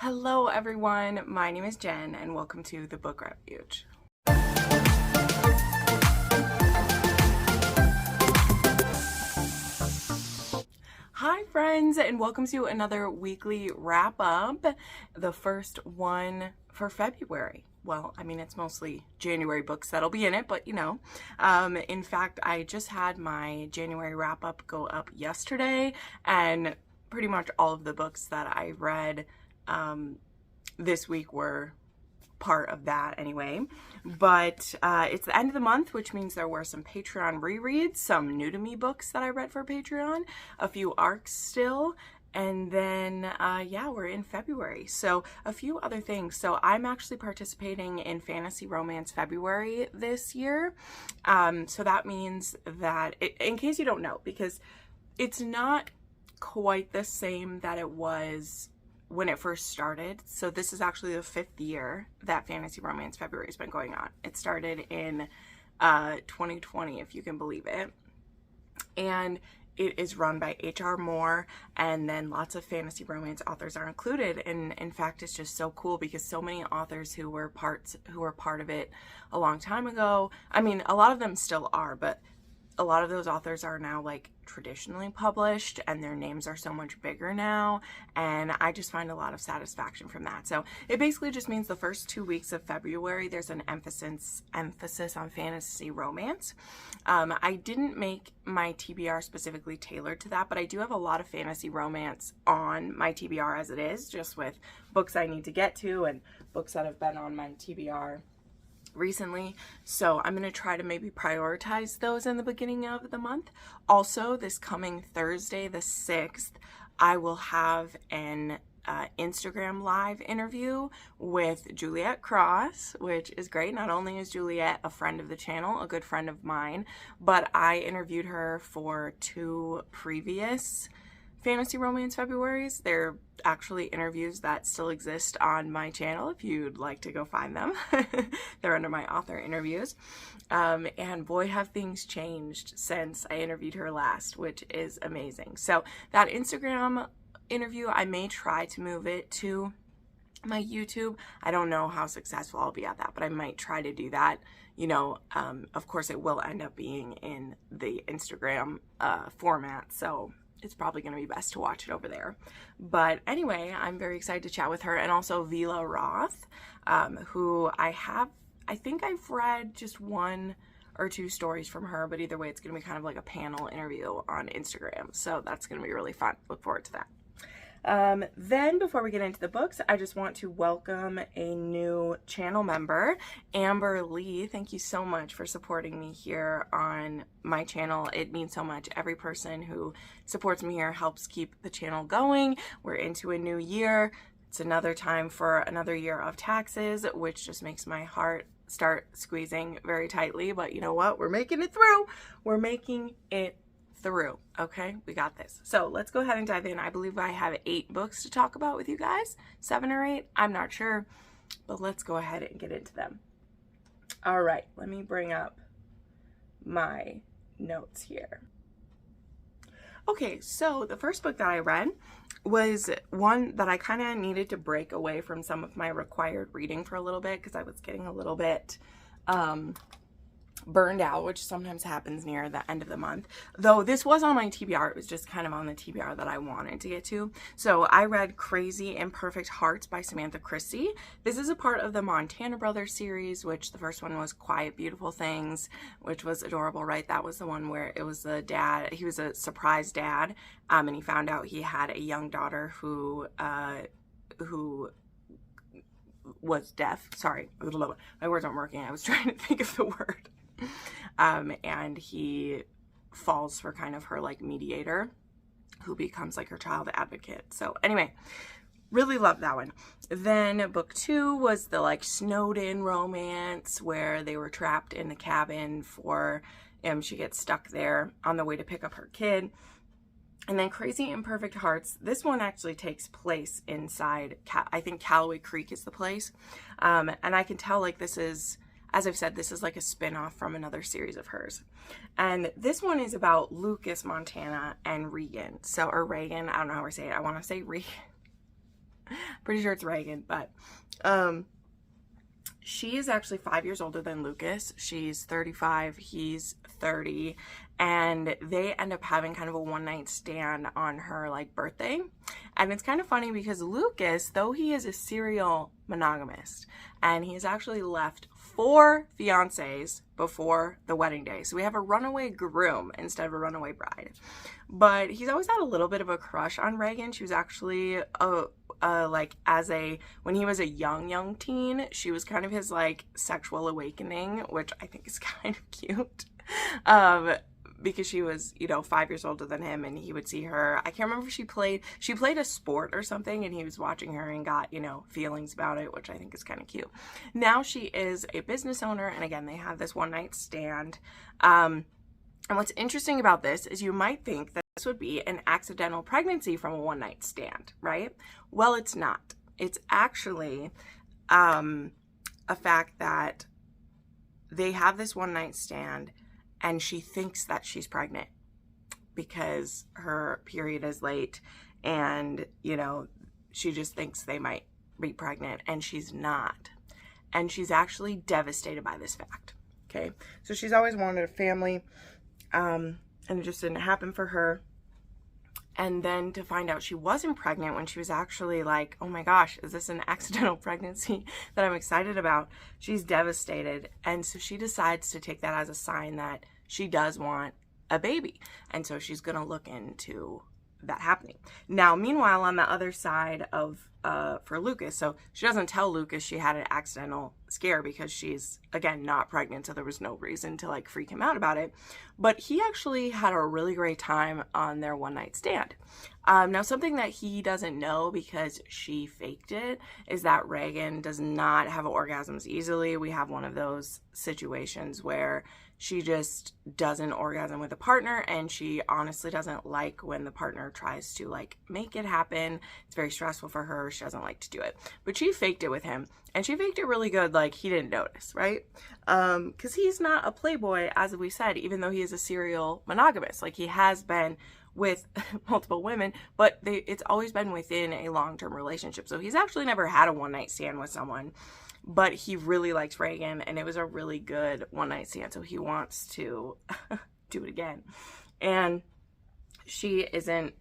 Hello everyone, my name is Jen and welcome to the Book Refuge. Hi friends, and welcome to another weekly wrap up, the first one for February. Well, I mean, it's mostly January books that'll be in it, but you know. In fact, I just had my January wrap up go up yesterday, and pretty much all of the books that I read this week were part of that anyway. But it's the end of the month, which means there were some Patreon rereads, some new to me books that I read for Patreon, a few arcs still, and then yeah, we're in February. So a few other things. So I'm actually participating in Fantasy Romance February this year. So that means that, in case you don't know, because it's not quite the same that it was when it first started. So this is actually the 5th year that Fantasy Romance February has been going on. It started in 2020, if you can believe it. And it is run by H.R. Moore, and then lots of fantasy romance authors are included. And in fact, it's just so cool because so many authors who were part of it a long time ago. I mean, a lot of them still are, but a lot of those authors are now like traditionally published and their names are so much bigger now, and I just find a lot of satisfaction from that. So it basically just means the first 2 weeks of February there's an emphasis on fantasy romance. I didn't make my TBR specifically tailored to that, but I do have a lot of fantasy romance on my TBR as it is, just with books I need to get to and books that have been on my TBR recently. So I'm going to try to maybe prioritize those in the beginning of the month. Also, this coming Thursday, the 6th, I will have an Instagram live interview with Juliet Cross, which is great. Not only is Juliet a friend of the channel, a good friend of mine, but I interviewed her for 2 previous Fantasy Romance Februaries. They're actually interviews that still exist on my channel if you'd like to go find them. They're under my author interviews. And boy, have things changed since I interviewed her last, which is amazing. So that Instagram interview, I may try to move it to my YouTube. I don't know how successful I'll be at that, but I might try to do that. You know, of course it will end up being in the Instagram format, so it's probably going to be best to watch it over there. But anyway, I'm very excited to chat with her, and also Vila Roth, who I think I've read just 1 or 2 stories from her, but either way, it's going to be kind of like a panel interview on Instagram. So that's going to be really fun. Look forward to that. Then before we get into the books, I just want to welcome a new channel member, Amber Lee. Thank you so much for supporting me here on my channel. It means so much. Every person who supports me here helps keep the channel going. We're into a new year. It's another time for another year of taxes, which just makes my heart start squeezing very tightly. But you know what? We're making it through. We're making it through. Okay, we got this. So let's go ahead and dive in. I believe I have 8 books to talk about with you guys, 7 or 8, I'm not sure, but let's go ahead and get into them. All right, let me bring up my notes here. Okay, so the first book that I read was one that I kind of needed to break away from some of my required reading for a little bit because I was getting a little bit burned out, which sometimes happens near the end of the month. Though this was on my TBR, it was just kind of on the TBR that I wanted to get to. So I read Crazy Imperfect Hearts by Samantha Christie. This is a part of the Montana Brothers series, which the first one was Quiet Beautiful Things, which was adorable, right? That was the one where it was the dad, he was a surprise dad, and he found out he had a young daughter who was deaf. Sorry, my words aren't working. I was trying to think of the word. And he falls for kind of her like mediator who becomes like her child advocate. So anyway, really loved that one. Then book 2 was the like snowed in romance where they were trapped in the cabin for, she gets stuck there on the way to pick up her kid. And then Crazy Imperfect Hearts, this one actually takes place inside, I think Callaway Creek is the place. And I can tell like this is, as I've said, this is like a spin-off from another series of hers. And this one is about Lucas, Montana, and Regan. So, or Reagan, I don't know how to say it. I want to say Regan. Pretty sure it's Reagan, but she is actually 5 years older than Lucas. She's 35, he's 30, and they end up having kind of a one-night stand on her like birthday. And it's kind of funny because Lucas, though he is a serial monogamist, and he's actually left 4 fiancés before the wedding day. So we have a runaway groom instead of a runaway bride. But he's always had a little bit of a crush on Reagan. She was actually when he was a young teen, she was kind of his like sexual awakening, which I think is kind of cute. Because she was, 5 years older than him, and he would see her. I can't remember if she played a sport or something, and he was watching her and got, feelings about it, which I think is kind of cute. Now she is a business owner, and again, they have this one night stand. And what's interesting about this is you might think that this would be an accidental pregnancy from a one night stand, right? Well, it's not. It's actually a fact that they have this one night stand, and she thinks that she's pregnant because her period is late, and, she just thinks they might be pregnant, and she's not. And she's actually devastated by this fact, okay? So she's always wanted a family, and it just didn't happen for her. And then to find out she wasn't pregnant when she was actually like, oh my gosh, is this an accidental pregnancy that I'm excited about? She's devastated. And so she decides to take that as a sign that she does want a baby. And so she's going to look into that happening. Now, meanwhile, on the other side of, for Lucas, so she doesn't tell Lucas she had an accidental scare because she's, again, not pregnant, so there was no reason to like freak him out about it. But he actually had a really great time on their one night stand. Now, something that he doesn't know because she faked it is that Reagan does not have orgasms easily. We have one of those situations where she just doesn't orgasm with a partner, and she honestly doesn't like when the partner tries to like make it happen. It's very stressful for her. She doesn't like to do it. But she faked it with him, and she faked it really good, like he didn't notice, right? Because he's not a playboy, as we said, even though he is a serial monogamist. Like, he has been with multiple women, but it's always been within a long-term relationship. So he's actually never had a one-night stand with someone. But he really likes Reagan, and it was a really good one-night stand, so he wants to do it again. And she isn't,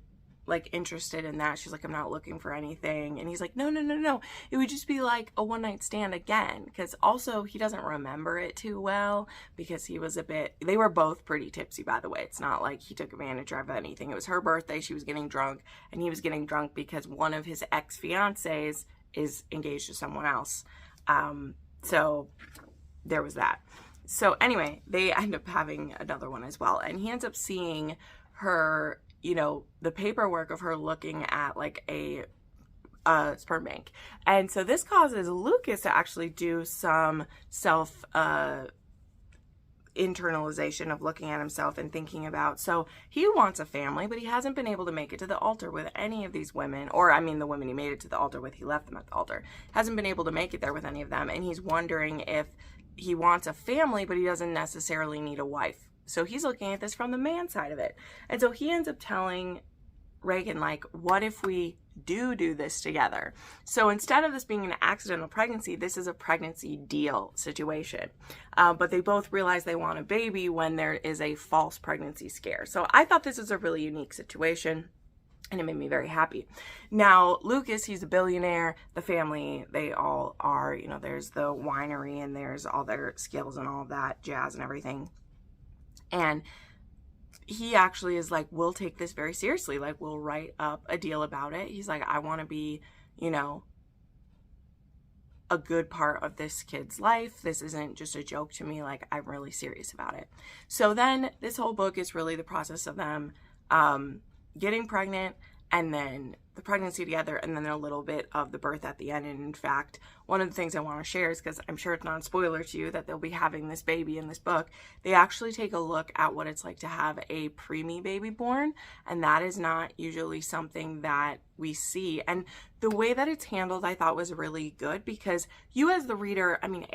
like, interested in that. She's like, I'm not looking for anything. And he's like, no. It would just be, like, a one-night stand again. Because also, he doesn't remember it too well, because he was they were both pretty tipsy, by the way. It's not like he took advantage of anything. It was her birthday, she was getting drunk, and he was getting drunk because one of his ex-fiancés is engaged to someone else. So there was that. So anyway, they end up having another one as well. And he ends up seeing her, the paperwork of her looking at like a sperm bank. And so this causes Lucas to actually do some self, internalization of looking at himself and thinking about, so he wants a family, but he hasn't been able to make it to the altar with any of these women, or I mean the women he made it to the altar with, he left them at the altar, hasn't been able to make it there with any of them, and he's wondering if he wants a family, but he doesn't necessarily need a wife. So he's looking at this from the man side of it. And so he ends up telling Reagan, like, what if we do this together? So instead of this being an accidental pregnancy, this is a pregnancy deal situation. But they both realize they want a baby when there is a false pregnancy scare. So I thought this was a really unique situation, and it made me very happy. Now, Lucas, he's a billionaire. The family, they all are, there's the winery, and there's all their skills and all of that jazz and everything. And he actually is like, we'll take this very seriously. Like, we'll write up a deal about it. He's like, I want to be, a good part of this kid's life. This isn't just a joke to me. Like, I'm really serious about it. So then this whole book is really the process of them getting pregnant, and then the pregnancy together, and then a little bit of the birth at the end. And in fact, one of the things I want to share is, because I'm sure it's not a spoiler to you that they'll be having this baby in this book, they actually take a look at what it's like to have a preemie baby born, and that is not usually something that we see. And the way that it's handled, I thought, was really good, because you as the reader, I mean,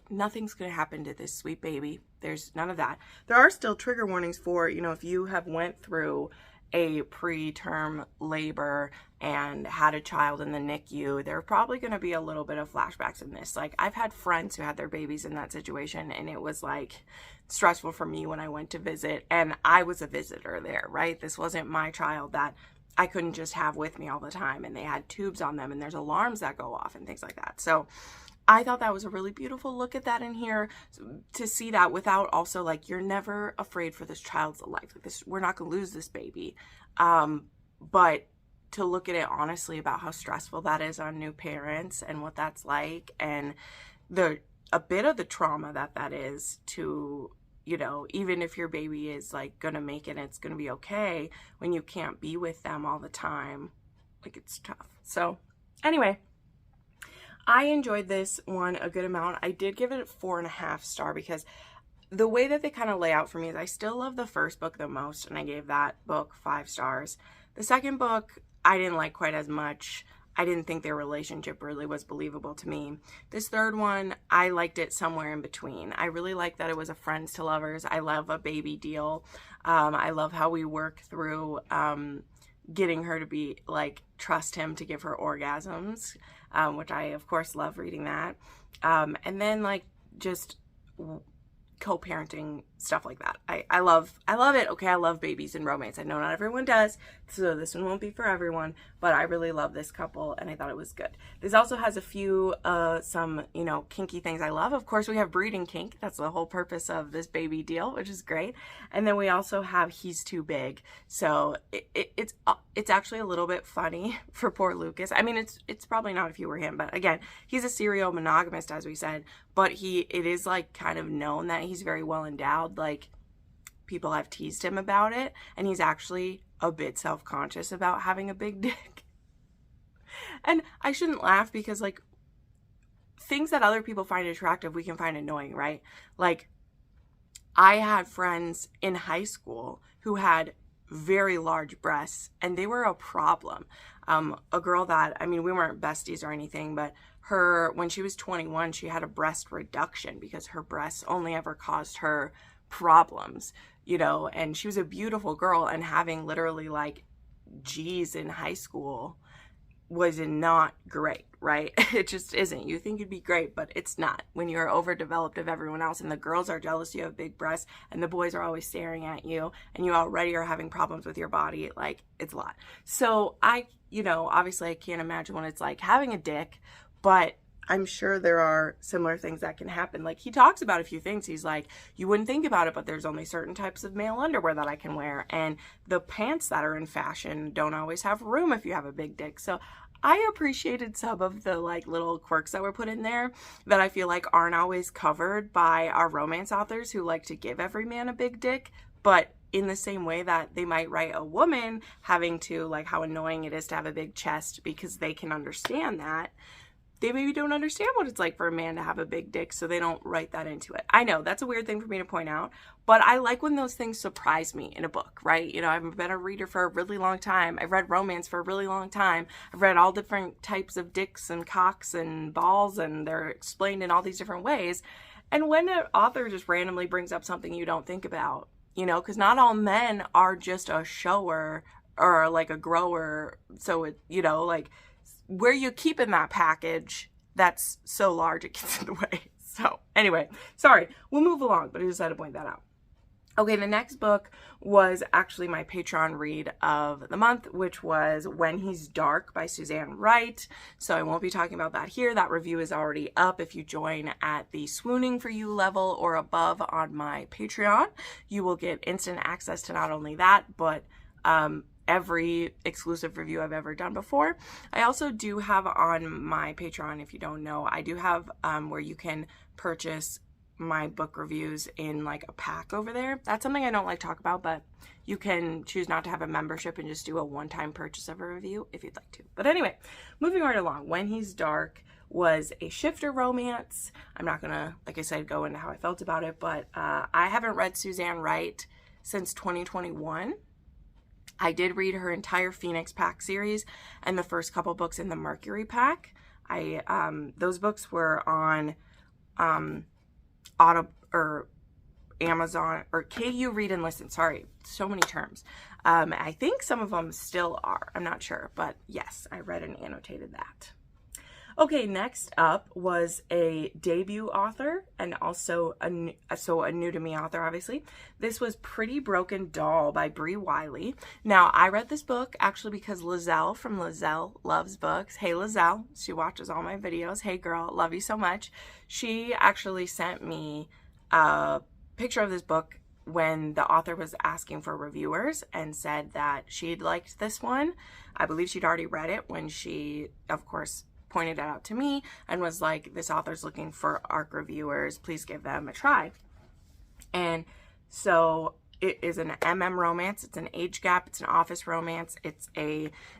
nothing's going to happen to this sweet baby. There's none of that. There are still trigger warnings for, if you have went through a preterm labor and had a child in the NICU, there are probably going to be a little bit of flashbacks in this. Like, I've had friends who had their babies in that situation, and it was like stressful for me when I went to visit, and I was a visitor there, right? This wasn't my child that I couldn't just have with me all the time, and they had tubes on them, and there's alarms that go off and things like that. So I thought that was a really beautiful look at that in here, to see that without also, like, you're never afraid for this child's life. Like, this, we're not gonna lose this baby, but to look at it honestly about how stressful that is on new parents and what that's like, and a bit of the trauma that is to, you know, even if your baby is like gonna make it and it's gonna be okay, when you can't be with them all the time, like, it's tough. So anyway, I enjoyed this one a good amount. I did give it a 4.5 star because the way that they kind of lay out for me is I still love the first book the most, and I gave that book 5 stars. The second book I didn't like quite as much. I didn't think their relationship really was believable to me. This third one, I liked it somewhere in between. I really liked that it was a friends to lovers. I love a baby deal. I love how we work through getting her to be like, trust him to give her orgasms, which I of course love reading that. And then like just co-parenting, stuff like that. I love it. Okay, I love babies and romance. I know not everyone does, so this one won't be for everyone, but I really love this couple, and I thought it was good. This also has a few, some, you know, kinky things I love. Of course, we have breeding kink. That's the whole purpose of this baby deal, which is great. And then we also have he's too big. So it's actually a little bit funny for poor Lucas. I mean, it's probably not if you were him, but again, he's a serial monogamist, as we said, but it is like kind of known that he's very well endowed. Like, people have teased him about it, and he's actually a bit self-conscious about having a big dick. And I shouldn't laugh, because like, things that other people find attractive, we can find annoying, right? Like, I had friends in high school who had very large breasts, and they were a problem. A girl that, I mean, we weren't besties or anything, but when she was 21, she had a breast reduction because her breasts only ever caused her problems, you know, and she was a beautiful girl, and having literally like G's in high school was not great, right? It just isn't. You think it'd be great, but it's not. When you're overdeveloped of everyone else, and the girls are jealous you have big breasts, and the boys are always staring at you, and you already are having problems with your body, like, it's a lot. So you know, obviously I can't imagine what it's like having a dick, but I'm sure there are similar things that can happen. Like, he talks about a few things. He's like, you wouldn't think about it, but there's only certain types of male underwear that I can wear, and the pants that are in fashion don't always have room if you have a big dick. So I appreciated some of the like little quirks that were put in there that I feel like aren't always covered by our romance authors, who like to give every man a big dick, but in the same way that they might write a woman having to, like, how annoying it is to have a big chest, because they can understand that. They maybe don't understand what it's like for a man to have a big dick, so they don't write that into it. I know that's a weird thing for me to point out, but I like when those things surprise me in a book, right? You know, I've been a reader for a really long time. I've read romance for a really long time. I've read all different types of dicks and cocks and balls, and they're explained in all these different ways. And when an author just randomly brings up something you don't think about, you know, because not all men are just a shower or like a grower. So it, you know, like, where you keep in that package that's so large it gets in the way. So anyway, sorry, we'll move along, but I just had to point that out. Okay, the next book was actually my Patreon read of the month, which was When He's Dark by Suzanne Wright. So I won't be talking about that here. That review is already up. If you join at the Swooning for You level or above on my Patreon, you will get instant access to not only that, but every exclusive review I've ever done before. I also do have on my Patreon, if you don't know, I do have where you can purchase my book reviews in like a pack over there. That's something I don't like to talk about, but you can choose not to have a membership and just do a one-time purchase of a review if you'd like to. But anyway, moving right along, When He's Dark was a shifter romance. I'm not gonna, like I said, go into how I felt about it, but I haven't read Suzanne Wright since 2021. I did read her entire Phoenix Pack series and the first couple books in the Mercury Pack. Those books were on Audible, or Amazon, or KU Read and Listen. Sorry, so many terms. I think some of them still are. I'm not sure, but yes, I read and annotated that. Okay, next up was a debut author and also a new to me author, obviously. This was Pretty Broken Doll by Bree Wiley. Now, I read this book actually because Lizelle from Lizelle Loves Books. Hey, Lizelle. She watches all my videos. Hey, girl. Love you so much. She actually sent me a picture of this book when the author was asking for reviewers and said that she'd liked this one. I believe she'd already read it when she, of course, pointed it out to me and was like, this author's looking for ARC reviewers, please give them a try. And so it is an romance, it's an age gap, it's an office romance, it's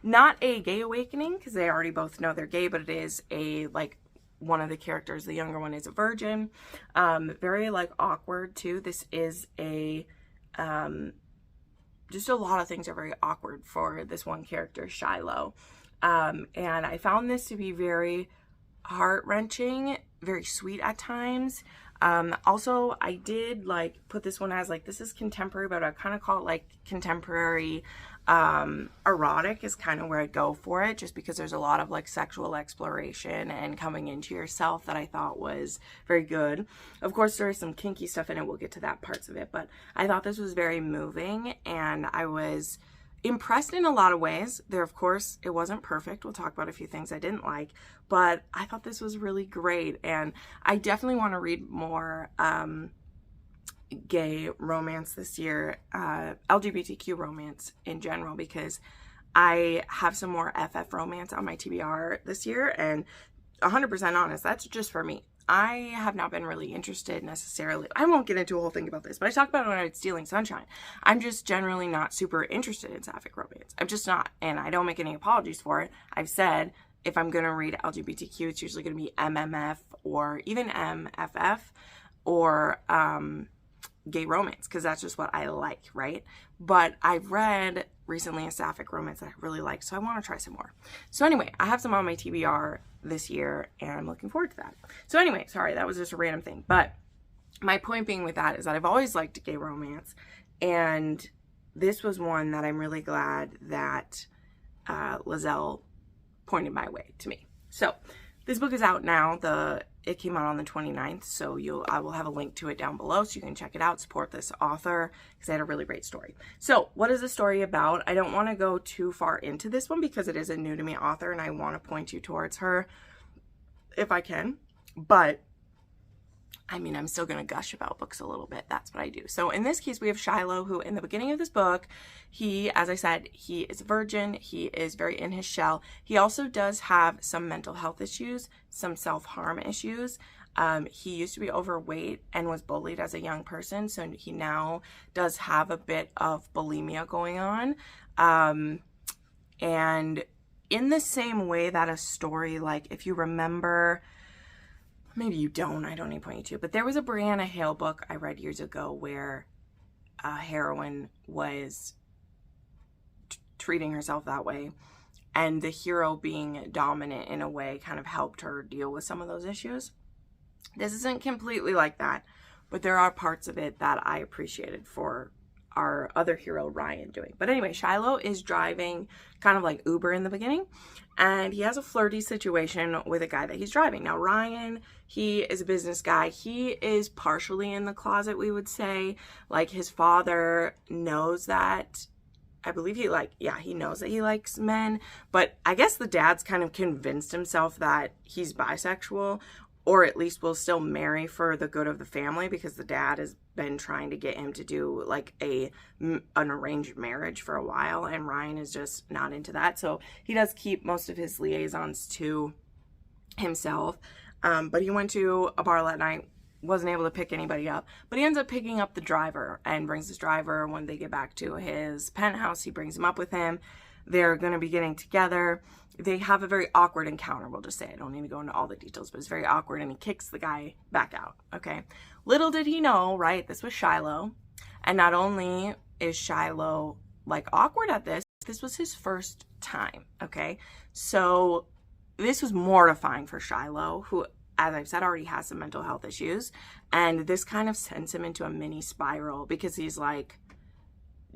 not a gay awakening because they already both know they're gay, but it is one of the characters, the younger one, is a virgin. Very awkward too. This is just a lot of things are very awkward for this one character, Shiloh. And I found this to be very heart-wrenching, very sweet at times. Also, I did put this one as this is contemporary, but I kind of call it contemporary erotic is kind of where I go for it, just because there's a lot of sexual exploration and coming into yourself that I thought was very good. Of course, there is some kinky stuff in it. We'll get to that parts of it, but I thought this was very moving and I was impressed in a lot of ways. Of course, it wasn't perfect. We'll talk about a few things I didn't like, but I thought this was really great. And I definitely want to read more gay romance this year, LGBTQ romance in general, because I have some more FF romance on my TBR this year. And 100% honest, that's just for me. I have not been really interested necessarily. I won't get into a whole thing about this, but I talked about it when I was Stealing Sunshine. I'm just generally not super interested in sapphic romance. I'm just not, and I don't make any apologies for it. I've said if I'm going to read LGBTQ, it's usually going to be MMF or even MFF or gay romance, because that's just what I like, right? But I've read recently a sapphic romance that I really like, so I want to try some more. So anyway, I have some on my TBR this year and I'm looking forward to that. So anyway, sorry, that was just a random thing, but my point being with that is that I've always liked gay romance, and this was one that I'm really glad that Lizelle pointed my way to me. So this book is out now. It came out on the 29th, so I will have a link to it down below so you can check it out, support this author, because they had a really great story. So what is the story about? I don't want to go too far into this one because it is a new to me author and I want to point you towards her if I can, but I mean, I'm still going to gush about books a little bit. That's what I do. So in this case, we have Shiloh, who in the beginning of this book, as I said, he is a virgin. He is very in his shell. He also does have some mental health issues, some self-harm issues. He used to be overweight and was bullied as a young person. So he now does have a bit of bulimia going on. And in the same way that a story, if you remember, maybe you don't, I don't need to point you to, but there was a Brianna Hale book I read years ago where a heroine was treating herself that way, and the hero being dominant in a way kind of helped her deal with some of those issues. This isn't completely like that, but there are parts of it that I appreciated for our other hero, Ryan, doing. But anyway, Shiloh is driving kind of like Uber in the beginning, and he has a flirty situation with a guy that he's driving. Now, Ryan, he is a business guy. He is partially in the closet, we would say. His father knows that. I believe he knows that he likes men, but I guess the dad's kind of convinced himself that he's bisexual, or at least will still marry for the good of the family, because the dad has been trying to get him to do an arranged marriage for a while, and Ryan is just not into that. So he does keep most of his liaisons to himself. But he went to a bar that night, wasn't able to pick anybody up, but he ends up picking up the driver and brings this driver. When they get back to his penthouse, he brings him up with him. They're going to be getting together. They have a very awkward encounter, we'll just say. I don't need to go into all the details, but it's very awkward, and he kicks the guy back out, okay? Little did he know, right, this was Shiloh, and not only is Shiloh, awkward at this was his first time, okay? So this was mortifying for Shiloh, who as I've said, already has some mental health issues. And this kind of sends him into a mini spiral because he's like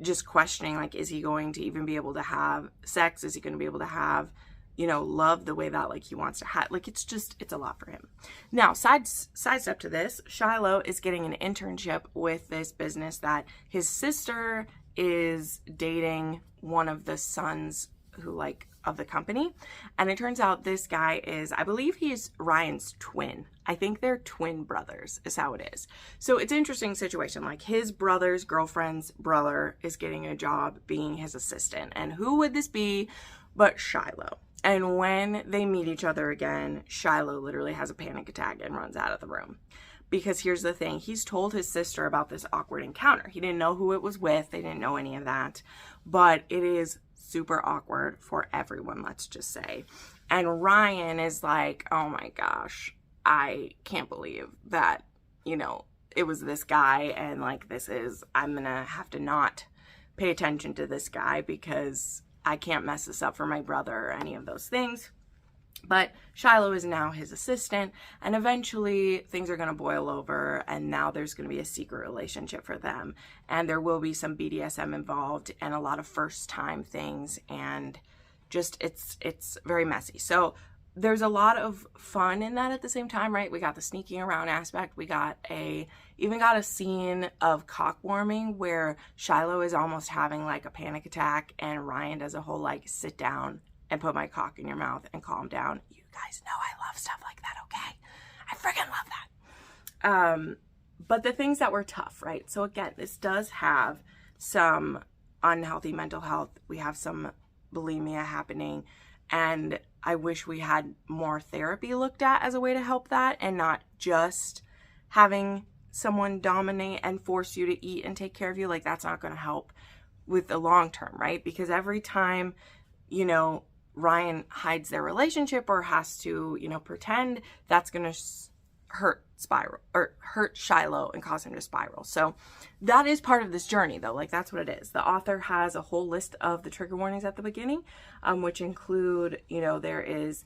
just questioning, like, is he going to even be able to have sex? Is he going to be able to have, you know, love the way that like he wants to have? Like, it's a lot for him. Now, sidestep to this, Shiloh is getting an internship with this business that his sister is dating one of the sons who like of the company. And it turns out this guy is, I believe he's Ryan's twin. I think they're twin brothers is how it is. So it's an interesting situation. Like his brother's girlfriend's brother is getting a job being his assistant. And who would this be but Shiloh? And when they meet each other again, Shiloh literally has a panic attack and runs out of the room. Because here's the thing, he's told his sister about this awkward encounter. He didn't know who it was with. They didn't know any of that. But it is super awkward for everyone, let's just say. And Ryan is like, oh my gosh, I can't believe that, you know, it was this guy. And like, I'm going to have to not pay attention to this guy because I can't mess this up for my brother or any of those things. But Shiloh is now his assistant, and eventually things are going to boil over, and now there's going to be a secret relationship for them. And there will be some BDSM involved and a lot of first-time things, and just it's very messy. So there's a lot of fun in that at the same time, right? We got the sneaking around aspect. We got even got a scene of cock warming where Shiloh is almost having like a panic attack, and Ryan does a whole like sit down and put my cock in your mouth and calm down. You guys know I love stuff like that, okay? I freaking love that. But the things that were tough, right? So again, this does have some unhealthy mental health. We have some bulimia happening, and I wish we had more therapy looked at as a way to help that, and not just having someone dominate and force you to eat and take care of you. Like, that's not going to help with the long term, right? Because every time, you know, Ryan hides their relationship or has to, you know, pretend, that's going to hurt Shiloh and cause him to spiral. So that is part of this journey, though. Like, that's what it is. The author has a whole list of the trigger warnings at the beginning, which include, you know, there is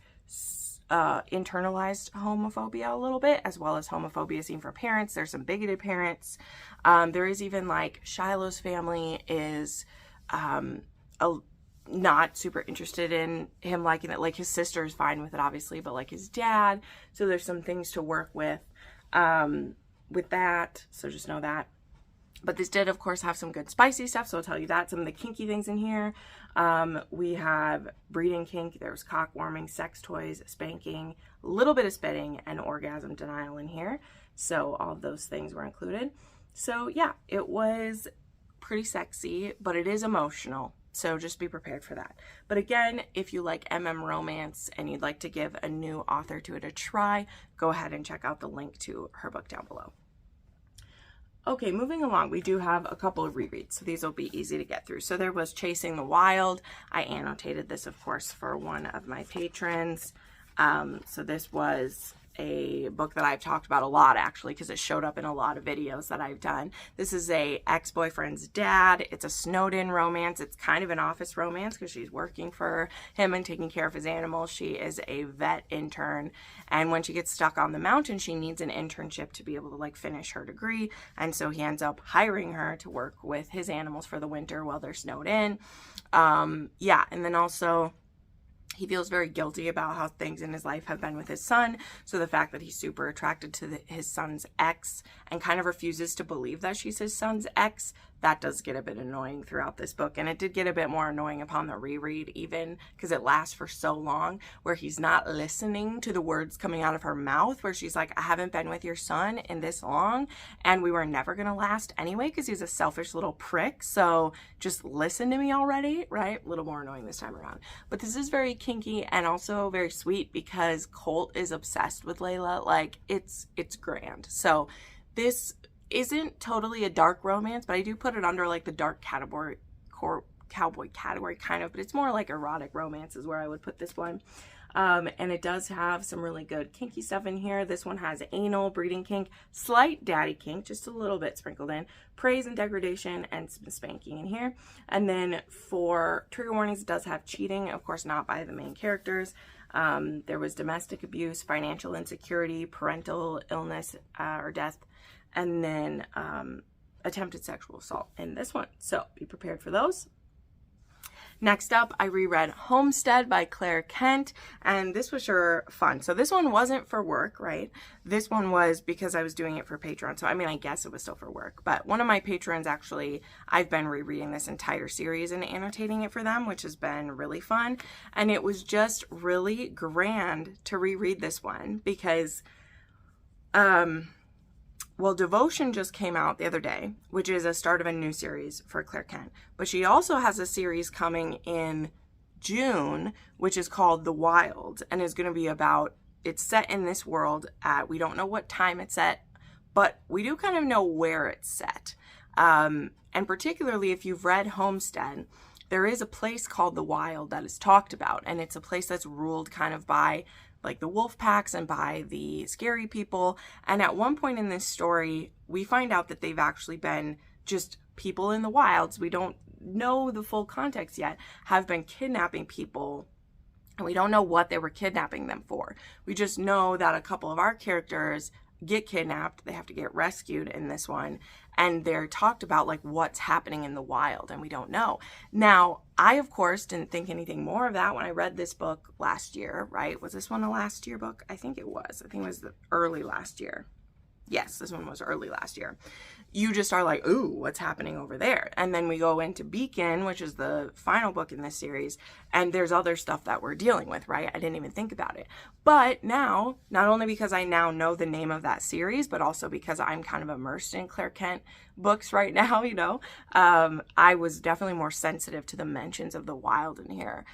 internalized homophobia a little bit, as well as homophobia seen for parents. There's some bigoted parents. There is even like Shiloh's family is not super interested in him liking it. Like, his sister is fine with it, obviously, but like his dad. So there's some things to work with that. So just know that. But this did, of course, have some good spicy stuff. So I'll tell you that. Some of the kinky things in here. We have breeding kink. There's cock warming, sex toys, spanking, a little bit of spitting, and orgasm denial in here. So all of those things were included. So yeah, it was pretty sexy, but it is emotional. So just be prepared for that. But again, if you like romance and you'd like to give a new author to it a try, go ahead and check out the link to her book down below. Okay, moving along, we do have a couple of rereads, so these will be easy to get through. So there was Chasing the Wild. I annotated this, of course, for one of my patrons. So this was a book that I've talked about a lot, actually, because it showed up in a lot of videos that I've done. This is a ex-boyfriend's dad. It's a snowed-in romance. It's kind of an office romance because she's working for him and taking care of his animals. She is a vet intern, and when she gets stuck on the mountain, she needs an internship to be able to like finish her degree, and so he ends up hiring her to work with his animals for the winter while they're snowed in. Yeah, and then also he feels very guilty about how things in his life have been with his son. So the fact that he's super attracted to his son's ex and kind of refuses to believe that she's his son's ex, that does get a bit annoying throughout this book. And it did get a bit more annoying upon the reread, even because it lasts for so long, where he's not listening to the words coming out of her mouth, where she's like, I haven't been with your son in this long, and we were never going to last anyway because he's a selfish little prick. So just listen to me already, right? A little more annoying this time around. But this is very kinky and also very sweet because Colt is obsessed with Layla. Like, it's grand. So this isn't totally a dark romance, but I do put it under like the dark cowboy category kind of, but it's more like erotic romance is where I would put this one. And it does have some really good kinky stuff in here. This one has anal, breeding kink, slight daddy kink, just a little bit sprinkled in, praise and degradation, and some spanking in here. And then for trigger warnings, it does have cheating, of course not by the main characters. There was domestic abuse, financial insecurity, parental illness or death, and then attempted sexual assault in this one. So be prepared for those. Next up, I reread Homestead by Claire Kent, and this was sure fun. So this one wasn't for work, right? This one was because I was doing it for Patreon. So I mean, I guess it was still for work, but one of my patrons actually, I've been rereading this entire series and annotating it for them, which has been really fun. And it was just really grand to reread this one because, well, Devotion just came out the other day, which is a start of a new series for Claire Kent. But she also has a series coming in June, which is called The Wild, and is going to be about, it's set in this world at, we don't know what time it's set, but we do kind of know where it's set. And particularly if you've read Homestead, there is a place called The Wild that is talked about, and it's a place that's ruled kind of by like the wolf packs and by the scary people. And at one point in this story, we find out that they've actually been just people in the wilds. We don't know the full context yet, have been kidnapping people, and we don't know what they were kidnapping them for. We just know that a couple of our characters get kidnapped. They have to get rescued in this one. And they're talked about like what's happening in the wild, and we don't know. Now, I, of course, didn't think anything more of that when I read this book last year, right? Was this one a last year book? I think it was. I think it was the early last year. Yes, this one was early last year. You just are like, ooh, what's happening over there? And then we go into Beacon, which is the final book in this series, and there's other stuff that we're dealing with, right? I didn't even think about it. But now, not only because I now know the name of that series, but also because I'm kind of immersed in Claire Kent books right now, you know, I was definitely more sensitive to the mentions of the wild in here.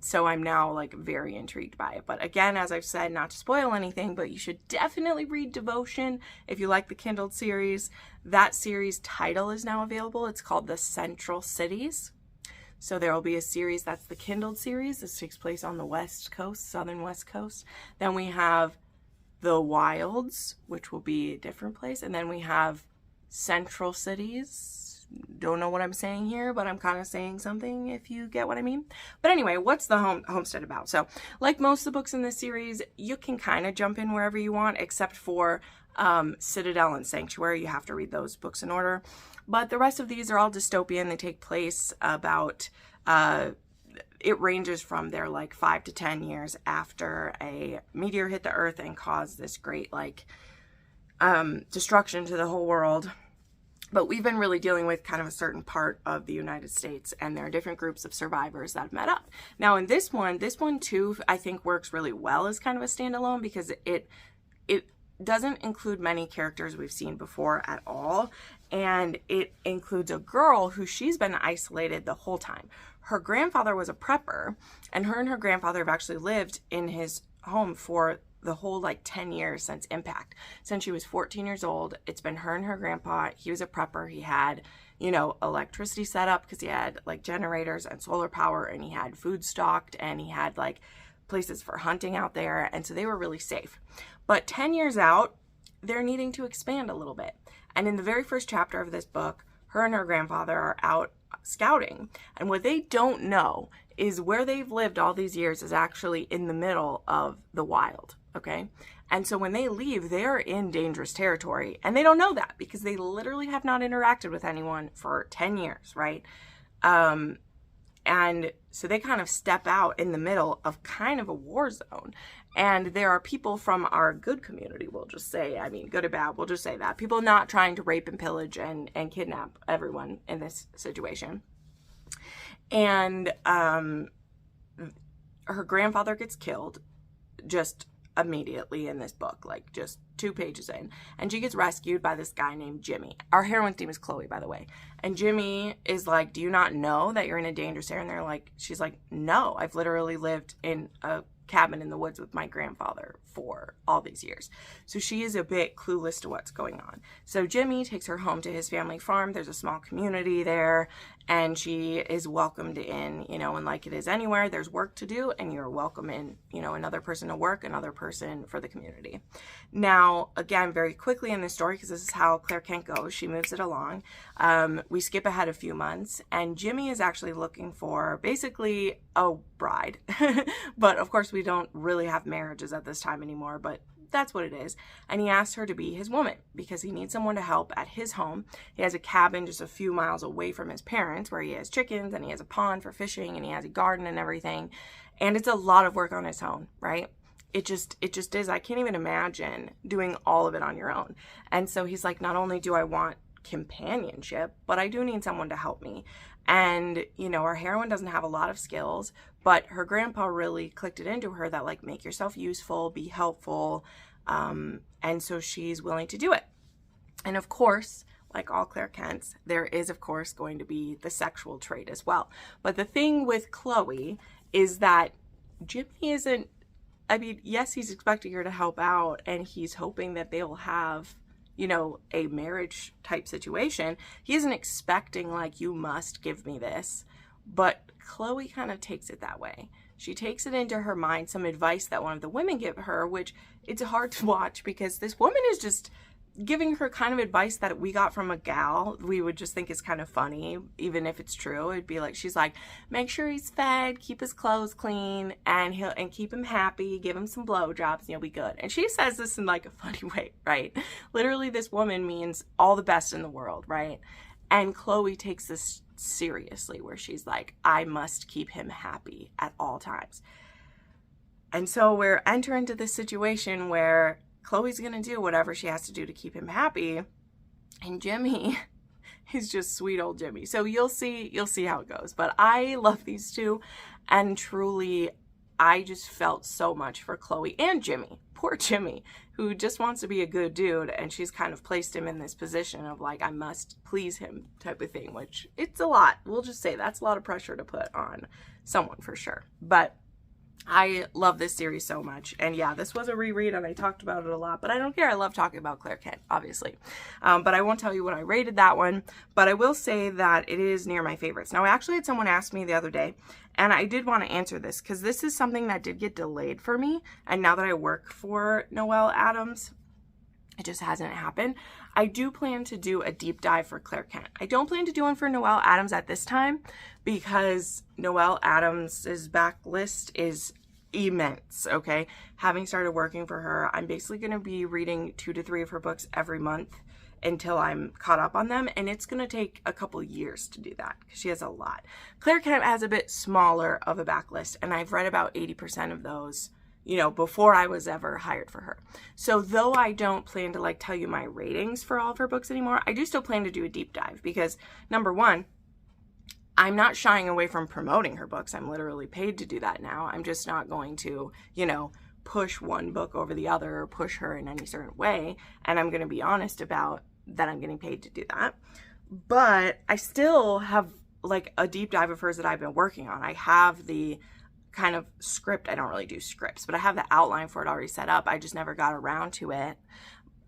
So I'm now like very intrigued by it. But again, as I've said, not to spoil anything, but you should definitely read Devotion if you like the Kindle series. That series title is now available. It's called The Central Cities. So there will be a series, that's the Kindle series. This takes place on the West Coast, Southern West Coast. Then we have The Wilds, which will be a different place. And then we have Central Cities. Don't know what I'm saying here, but I'm kind of saying something if you get what I mean. But anyway, what's the Homestead about? So like most of the books in this series, you can kind of jump in wherever you want, except for Citadel and Sanctuary. You have to read those books in order. But the rest of these are all dystopian. They take place about, it ranges from their like 5 to 10 years after a meteor hit the earth and caused this great like destruction to the whole world. But we've been really dealing with kind of a certain part of the United States, and there are different groups of survivors that have met up. Now in this one too, I think works really well as kind of a standalone because it doesn't include many characters we've seen before at all. And it includes a girl who she's been isolated the whole time. Her grandfather was a prepper, and her grandfather have actually lived in his home for the whole like 10 years since impact. Since she was 14 years old, it's been her and her grandpa. He was a prepper. He had, you know, electricity set up because he had like generators and solar power, and he had food stocked, and he had like places for hunting out there. And so they were really safe. But 10 years out, they're needing to expand a little bit. And in the very first chapter of this book, her and her grandfather are out scouting. And what they don't know is where they've lived all these years is actually in the middle of the wild, okay? And so when they leave, they're in dangerous territory. And they don't know that because they literally have not interacted with anyone for 10 years, right? And so they kind of step out in the middle of kind of a war zone. And there are people from our good community, we'll just say, I mean, good or bad, we'll just say that. People not trying to rape and pillage and kidnap everyone in this situation. And her grandfather gets killed just immediately in this book, like just 2 pages in. And she gets rescued by this guy named Jimmy. Our heroine's name is Chloe, by the way. And Jimmy is like, do you not know that you're in a dangerous area? And they're like, she's like, no, I've literally lived in a cabin in the woods with my grandfather for all these years. So she is a bit clueless to what's going on. So Jimmy takes her home to his family farm. There's a small community there, and she is welcomed in, you know, and like it is anywhere, there's work to do, and you're welcome in, you know, another person to work, another person for the community. Now, again, very quickly in this story, because this is how Claire Kent goes, she moves it along. We skip ahead a few months, and Jimmy is actually looking for basically a bride. But of course, we don't really have marriages at this time anymore, but that's what it is. And he asked her to be his woman because he needs someone to help at his home. He has a cabin just a few miles away from his parents where he has chickens and he has a pond for fishing and he has a garden and everything. And it's a lot of work on his own, right? It just is. I can't even imagine doing all of it on your own. And so he's like, not only do I want companionship, but I do need someone to help me. And, you know, our heroine doesn't have a lot of skills, but her grandpa really clicked it into her that, like, make yourself useful, be helpful. And so she's willing to do it. And of course, like all Claire Kents, there is, of course, going to be the sexual trait as well. But the thing with Chloe is that Jimmy isn't, I mean, yes, he's expecting her to help out and he's hoping that they'll have, you know, a marriage type situation. He isn't expecting like, you must give me this, but Chloe kind of takes it that way. She takes it into her mind, some advice that one of the women give her, which it's hard to watch because this woman is just giving her kind of advice that we got from a gal. We would just think is kind of funny, even if it's true. It'd be like, she's like, make sure he's fed, keep his clothes clean, and keep him happy, give him some blowjobs, and you'll be good. And she says this in like a funny way, right? Literally, this woman means all the best in the world, right? And Chloe takes this seriously, where she's like, I must keep him happy at all times. And so we're entering into this situation where Chloe's gonna do whatever she has to do to keep him happy, and Jimmy is just sweet old Jimmy. So you'll see how it goes. But I love these two, and truly, I just felt so much for Chloe and Jimmy. Poor Jimmy, who just wants to be a good dude, and she's kind of placed him in this position of like, I must please him type of thing, which it's a lot. We'll just say that's a lot of pressure to put on someone for sure. But I love this series so much. And yeah, this was a reread and I talked about it a lot, but I don't care. I love talking about Claire Kent, obviously. But I won't tell you what I rated that one, but I will say that it is near my favorites. Now, I actually had someone ask me the other day, and I did want to answer this because this is something that did get delayed for me. And now that I work for Noelle Adams, it just hasn't happened. I do plan to do a deep dive for Claire Kent. I don't plan to do one for Noelle Adams at this time because Noelle Adams's backlist is immense, okay? Having started working for her, I'm basically going to be reading 2 to 3 of her books every month until I'm caught up on them, and it's going to take a couple years to do that because she has a lot. Claire Kent has a bit smaller of a backlist, and I've read about 80% of those, you know, before I was ever hired for her. So though I don't plan to like tell you my ratings for all of her books anymore, I do still plan to do a deep dive because number one, I'm not shying away from promoting her books. I'm literally paid to do that now. I'm just not going to, you know, push one book over the other or push her in any certain way. And I'm going to be honest about that I'm getting paid to do that. But I still have like a deep dive of hers that I've been working on. I have the kind of script. I don't really do scripts, but I have the outline for it already set up. I just never got around to it.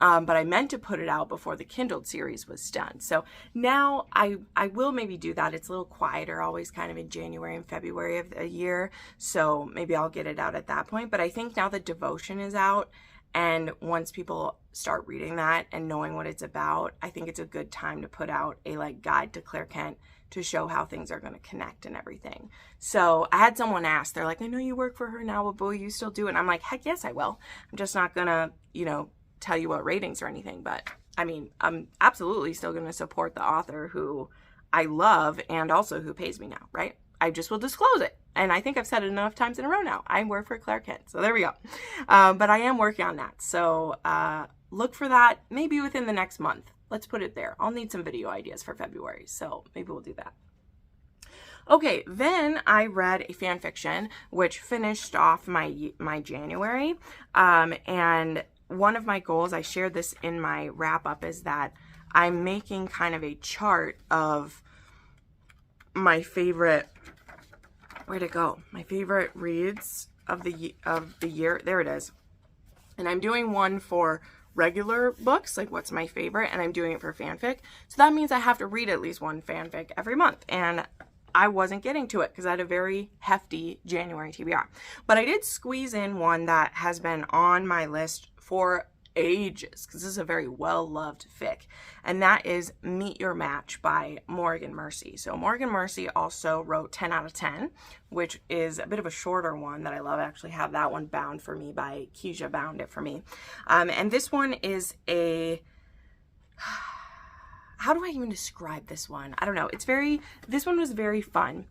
But I meant to put it out before the Kindle series was done. So now I will maybe do that. It's a little quieter, always kind of in January and February of the year. So maybe I'll get it out at that point. But I think now that Devotion is out, and once people start reading that and knowing what it's about, I think it's a good time to put out a like guide to Claire Kent to show how things are going to connect and everything. So I had someone ask, they're like, I know you work for her now, but will you still do it? And I'm like, heck yes, I will. I'm just not going to, you know, tell you what ratings or anything, but I mean, I'm absolutely still going to support the author who I love and also who pays me now, right? I just will disclose it. And I think I've said it enough times in a row now. I work for Claire Kent. So there we go. But I am working on that. So look for that maybe within the next month. Let's put it there. I'll need some video ideas for February. So maybe we'll do that. Okay, then I read a fan fiction, which finished off my January. And one of my goals, I shared this in my wrap up, is that I'm making kind of a chart of my favorite, where'd it go? My favorite reads of the year. There it is. And I'm doing one for regular books, like what's my favorite, and I'm doing it for fanfic. So that means I have to read at least one fanfic every month. And I wasn't getting to it because I had a very hefty January TBR. But I did squeeze in one that has been on my list for ages because this is a very well-loved fic, and that is Meet Your Match by Morgan Mercy. So Morgan Mercy also wrote 10 out of 10, which is a bit of a shorter one that I love. I actually have that one bound for me by Keisha, bound it for me. And this one is a... How do I even describe this one? I don't know. This one was very fun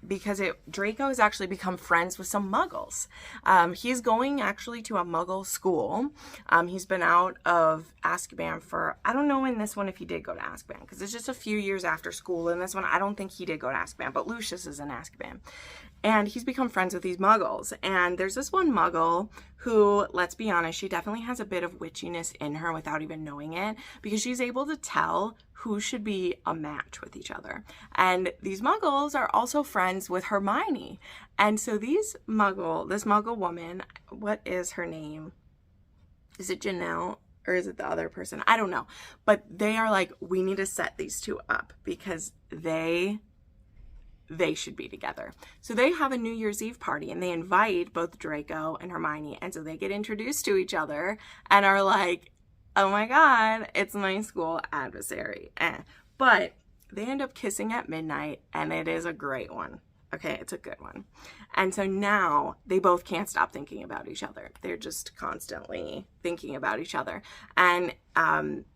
because Draco has actually become friends with some muggles. He's going actually to a muggle school. He's been out of Azkaban for, I don't know in this one if he did go to Azkaban because it's just a few years after school. In this one, I don't think he did go to Azkaban, but Lucius is in Azkaban. And he's become friends with these muggles. And there's this one muggle who, let's be honest, she definitely has a bit of witchiness in her without even knowing it, because she's able to tell who should be a match with each other. And these muggles are also friends with Hermione. And so this muggle woman, what is her name? Is it Janelle? Or is it the other person? I don't know. But they are like, we need to set these two up because they should be together. So they have a New Year's Eve party and they invite both Draco and Hermione. And so they get introduced to each other and are like, oh my God, it's my school adversary. But they end up kissing at midnight and it is a great one. Okay, it's a good one. And so now they both can't stop thinking about each other. They're just constantly thinking about each other. And,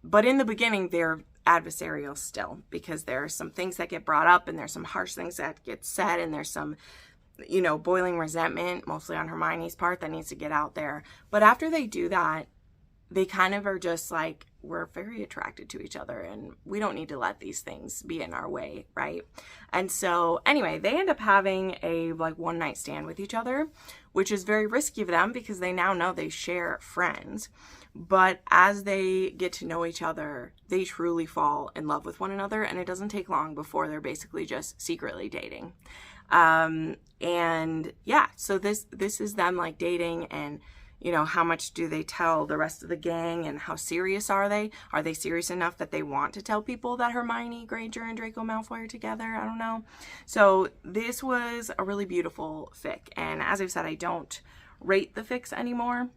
but in the beginning, they're adversarial still because there are some things that get brought up and there's some harsh things that get said and there's some, boiling resentment, mostly on Hermione's part, that needs to get out there. But after they do that, they kind of are just like, we're very attracted to each other and we don't need to let these things be in our way, right? And so anyway, they end up having a one night stand with each other, which is very risky of them because they now know they share friends. But as they get to know each other, they truly fall in love with one another, and it doesn't take long before they're basically just secretly dating. And yeah, so this is them dating, and how much do they tell the rest of the gang, and how serious are they? Are they serious enough that they want to tell people that Hermione Granger and Draco Malfoy are together? I don't know. So this was a really beautiful fic, and as I've said, I don't rate the fics anymore.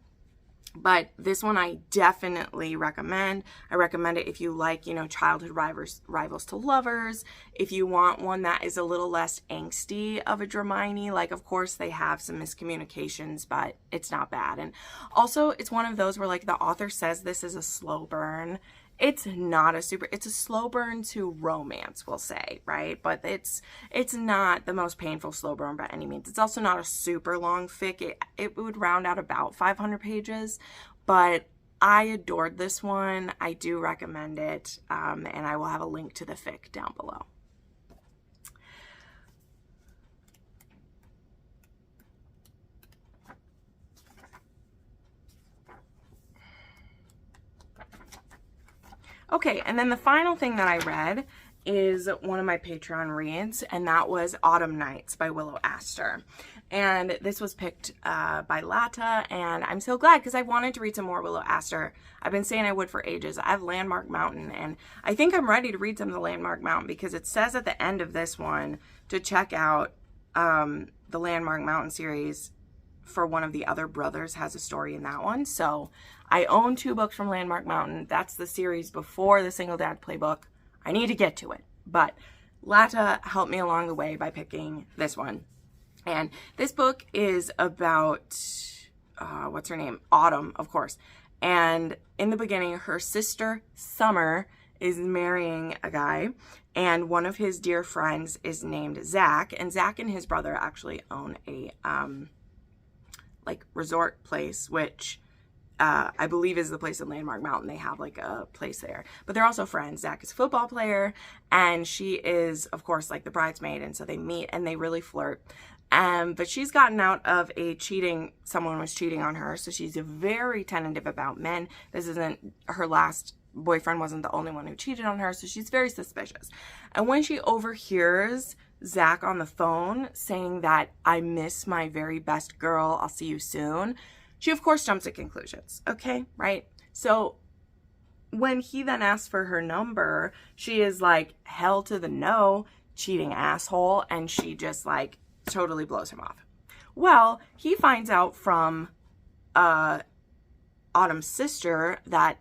But this one I definitely recommend. I recommend it if you like, childhood rivals to lovers. If you want one that is a little less angsty of a Dramini, of course they have some miscommunications, but it's not bad. And also it's one of those where the author says this is a slow burn. It's not it's a slow burn to romance, we'll say, right? But it's not the most painful slow burn by any means. It's also not a super long fic. It would round out about 500 pages, but I adored this one. I do recommend it, and I will have a link to the fic down below. Okay, and then the final thing that I read is one of my Patreon reads, and that was Autumn Nights by Willow Astor. And this was picked by Lata, and I'm so glad because I wanted to read some more Willow Astor. I've been saying I would for ages. I have Landmark Mountain, and I think I'm ready to read some of the Landmark Mountain because it says at the end of this one to check out the Landmark Mountain series for one of the other brothers has a story in that one. So I own 2 books from Landmark Mountain. That's the series before the Single Dad Playbook. I need to get to it. But Lata helped me along the way by picking this one. And this book is about, what's her name? Autumn, of course. And in the beginning, her sister, Summer, is marrying a guy. And one of his dear friends is named Zach. And Zach and his brother actually own a, resort place, which I believe is the place in Landmark Mountain. They have a place there, but they're also friends. Zach is a football player and she is, of course, the bridesmaid. And so they meet and they really flirt. But she's gotten out of someone was cheating on her. So she's very tentative about men. This isn't her last boyfriend, wasn't the only one who cheated on her. So she's very suspicious. And when she overhears Zach on the phone saying that, I miss my very best girl, I'll see you soon, she of course jumps to conclusions. Okay, right? So when he then asks for her number, she is like, hell to the no, cheating asshole, and she just like totally blows him off. Well, he finds out from Autumn's sister that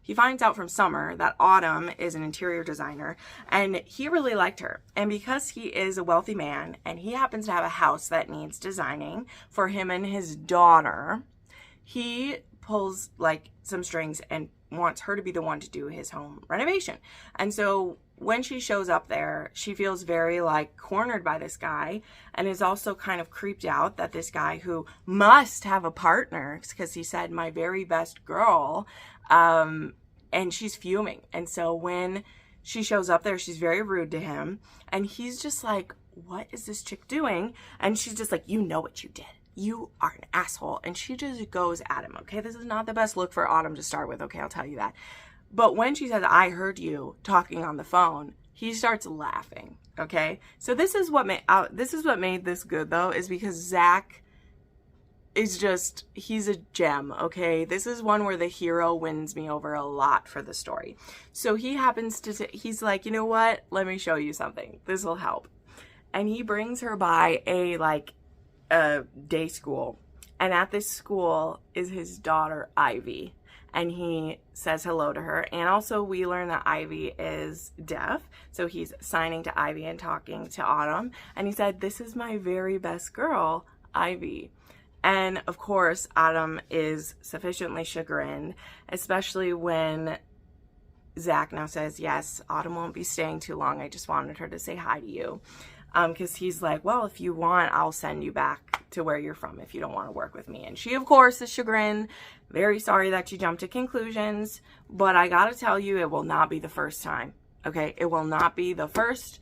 he finds out from Summer that Autumn is an interior designer, and he really liked her. And because he is a wealthy man and he happens to have a house that needs designing for him and his daughter, he pulls like some strings and wants her to be the one to do his home renovation. And so when she shows up there, she feels very like cornered by this guy, and is also kind of creeped out that this guy, who must have a partner because he said my very best girl, and she's fuming. And so when she shows up there, she's very rude to him, and he's just like, what is this chick doing? And she's just like, you know what you did. You are an asshole. And she just goes at him. Okay, this is not the best look for Autumn to start with. Okay, I'll tell you that. But when she says, I heard you talking on the phone, he starts laughing. Okay, so this is what made this good, though, is because Zach is just, he's a gem. Okay, this is one where the hero wins me over a lot for the story. So he happens to he's like, you know what, let me show you something, this will help. And he brings her by a day school, and at this school is his daughter Ivy, and he says hello to her. And also we learn that Ivy is deaf, so he's signing to Ivy and talking to Autumn, and he said, this is my very best girl, Ivy. And of course Autumn is sufficiently chagrined, especially when Zach now says, yes, Autumn won't be staying too long, I just wanted her to say hi to you. Because he's like, well, if you want, I'll send you back to where you're from if you don't want to work with me. And she, of course, is chagrined, very sorry that you jumped to conclusions, but I gotta tell you, it will not be the first time, okay? It will not be the first,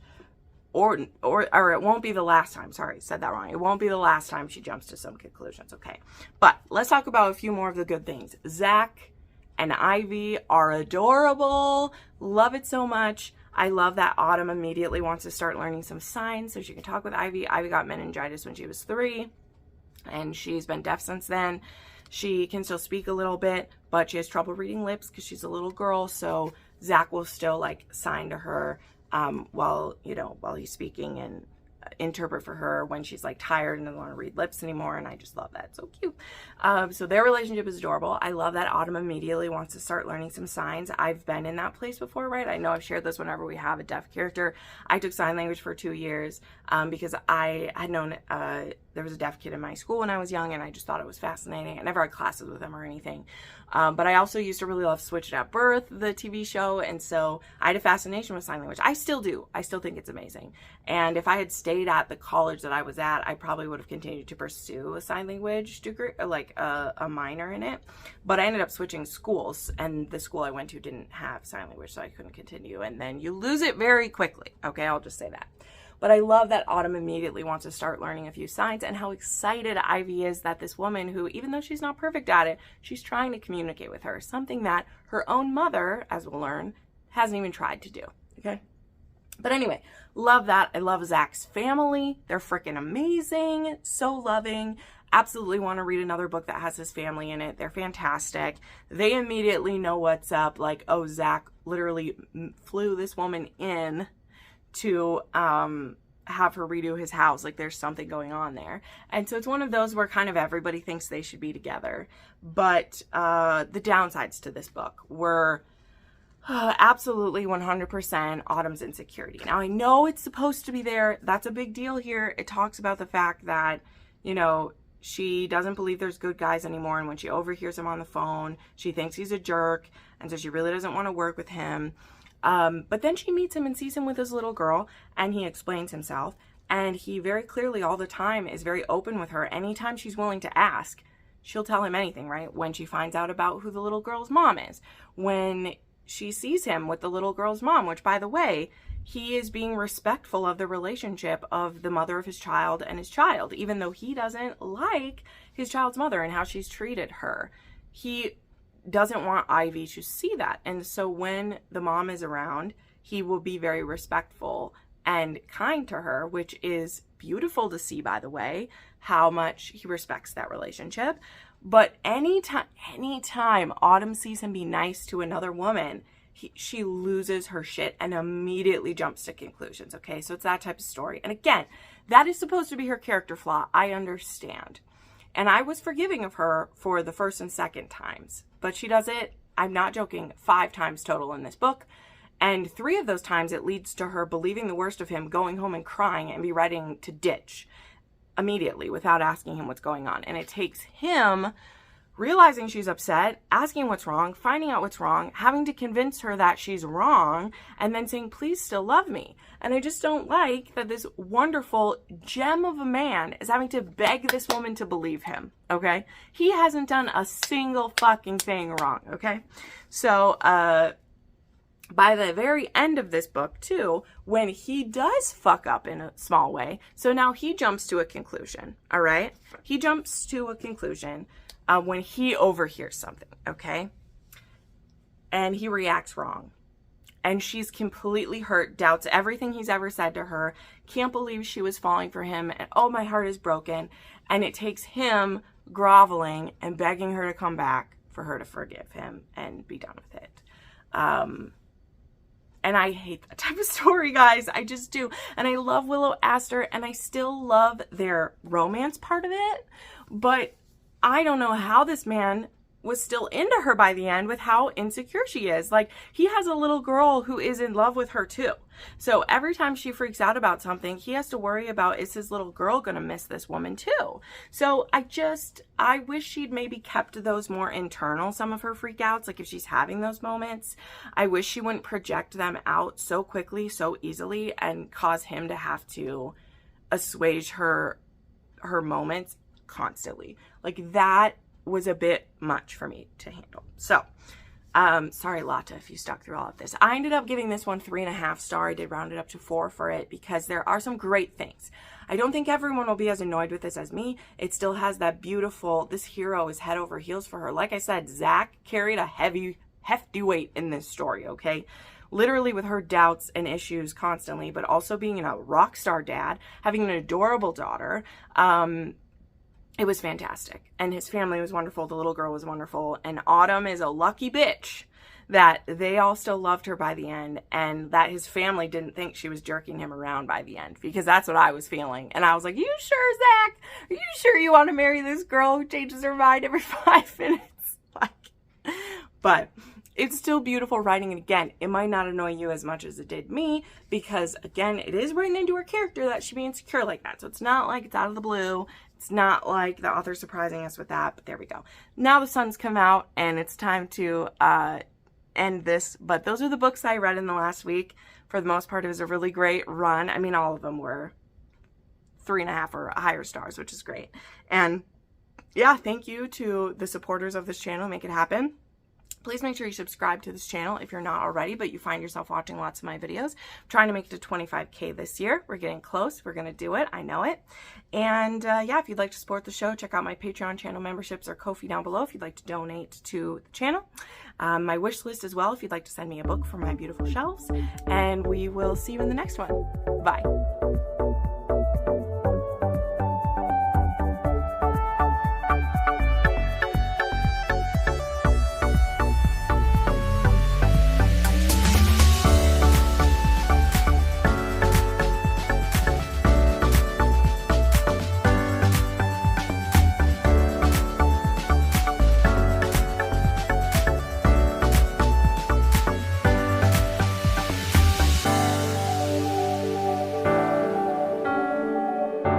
or it won't be the last time. Sorry, said that wrong. It won't be the last time she jumps to some conclusions, okay? But let's talk about a few more of the good things. Zach and Ivy are adorable. Love it so much. I love that Autumn immediately wants to start learning some signs so she can talk with Ivy. Ivy got meningitis when she was 3, and she's been deaf since then. She can still speak a little bit, but she has trouble reading lips because she's a little girl, so Zach will still like sign to her while he's speaking, and interpret for her when she's like tired and doesn't want to read lips anymore. And I just love that. It's so cute. So their relationship is adorable. I love that Autumn immediately wants to start learning some signs. I've been in that place before, right? I know I've shared this whenever we have a deaf character. I took sign language for 2 years because I had known there was a deaf kid in my school when I was young, and I just thought it was fascinating. I never had classes with him or anything. But I also used to really love Switched at Birth, the TV show, and so I had a fascination with sign language. I still do. I still think it's amazing. And if I had stayed at the college that I was at, I probably would have continued to pursue a sign language degree, like a minor in it. But I ended up switching schools, and the school I went to didn't have sign language, so I couldn't continue. And then you lose it very quickly. Okay, I'll just say that. But I love that Autumn immediately wants to start learning a few signs, and how excited Ivy is that this woman who, even though she's not perfect at it, she's trying to communicate with her, something that her own mother, as we'll learn, hasn't even tried to do, okay? But anyway, love that. I love Zach's family. They're freaking amazing, so loving. Absolutely want to read another book that has his family in it. They're fantastic. They immediately know what's up, like, oh, Zach literally flew this woman in to have her redo his house. Like, there's something going on there. And so it's one of those where kind of everybody thinks they should be together. But the downsides to this book were absolutely 100% Autumn's insecurity. Now, I know it's supposed to be there. That's a big deal here. It talks about the fact that, you know, she doesn't believe there's good guys anymore. And when she overhears him on the phone, she thinks he's a jerk. And so she really doesn't want to work with him. But then she meets him and sees him with his little girl, and he explains himself, and he very clearly all the time is very open with her. Anytime she's willing to ask, she'll tell him anything, right? When she finds out about who the little girl's mom is, when she sees him with the little girl's mom, which, by the way, he is being respectful of the relationship of the mother of his child and his child, even though he doesn't like his child's mother and how she's treated her. He doesn't want Ivy to see that. And so when the mom is around, he will be very respectful and kind to her, which is beautiful to see, by the way. how much he respects that relationship. But anytime Autumn sees him be nice to another woman, she loses her shit and immediately jumps to conclusions, okay? So it's that type of story. And again, that is supposed to be her character flaw. I understand. And I was forgiving of her for the first and second times. But she does it, I'm not joking, 5 times total in this book. And 3 of those times it leads to her believing the worst of him, going home and crying and be ready to ditch immediately without asking him what's going on. And it takes him realizing she's upset, asking what's wrong, finding out what's wrong, having to convince her that she's wrong, and then saying, please still love me. And I just don't like that this wonderful gem of a man is having to beg this woman to believe him, okay? He hasn't done a single fucking thing wrong, okay? So, by the very end of this book, too, when he does fuck up in a small way, so now he jumps to a conclusion, all right? He jumps to a conclusion when he overhears something, okay? And he reacts wrong. And she's completely hurt, doubts everything he's ever said to her, can't believe she was falling for him, and oh, my heart is broken. And it takes him groveling and begging her to come back for her to forgive him and be done with it. And I hate that type of story, guys. I just do. And I love Willow Aster, and I still love their romance part of it. But I don't know how this man was still into her by the end with how insecure she is. Like, he has a little girl who is in love with her too. So every time she freaks out about something, he has to worry about, is his little girl going to miss this woman too? So I wish she'd maybe kept those more internal, some of her freakouts. Like, if she's having those moments, I wish she wouldn't project them out so quickly, so easily, and cause him to have to assuage her moments constantly. Like, that was a bit much for me to handle. So, sorry, Lotta, if you stuck through all of this. I ended up giving this one 3.5 stars. I did round it up to 4 for it because there are some great things. I don't think everyone will be as annoyed with this as me. It still has that beautiful, this hero is head over heels for her. Like I said, Zach carried a hefty weight in this story, okay? Literally with her doubts and issues constantly, but also being a rock star dad, having an adorable daughter. It was fantastic. And his family was wonderful. The little girl was wonderful. And Autumn is a lucky bitch that they all still loved her by the end, and that his family didn't think she was jerking him around by the end, because that's what I was feeling. And I was like, you sure, Zach? Are you sure you want to marry this girl who changes her mind every 5 minutes? But it's still beautiful writing. And again, it might not annoy you as much as it did me, because again, it is written into her character that she be insecure like that. So it's not like it's out of the blue. It's not like the author surprising us with that, but there we go. Now the sun's come out and it's time to end this. But those are the books I read in the last week. For the most part, it was a really great run. I mean, all of them were 3.5 or higher stars, which is great. And yeah, thank you to the supporters of this channel. Make it happen. Please make sure you subscribe to this channel if you're not already, but you find yourself watching lots of my videos. I'm trying to make it to 25K this year. We're getting close. We're going to do it. I know it. And yeah, if you'd like to support the show, check out my Patreon channel memberships or Ko-fi down below if you'd like to donate to the channel. My wish list as well if you'd like to send me a book for my beautiful shelves. And we will see you in the next one. Bye.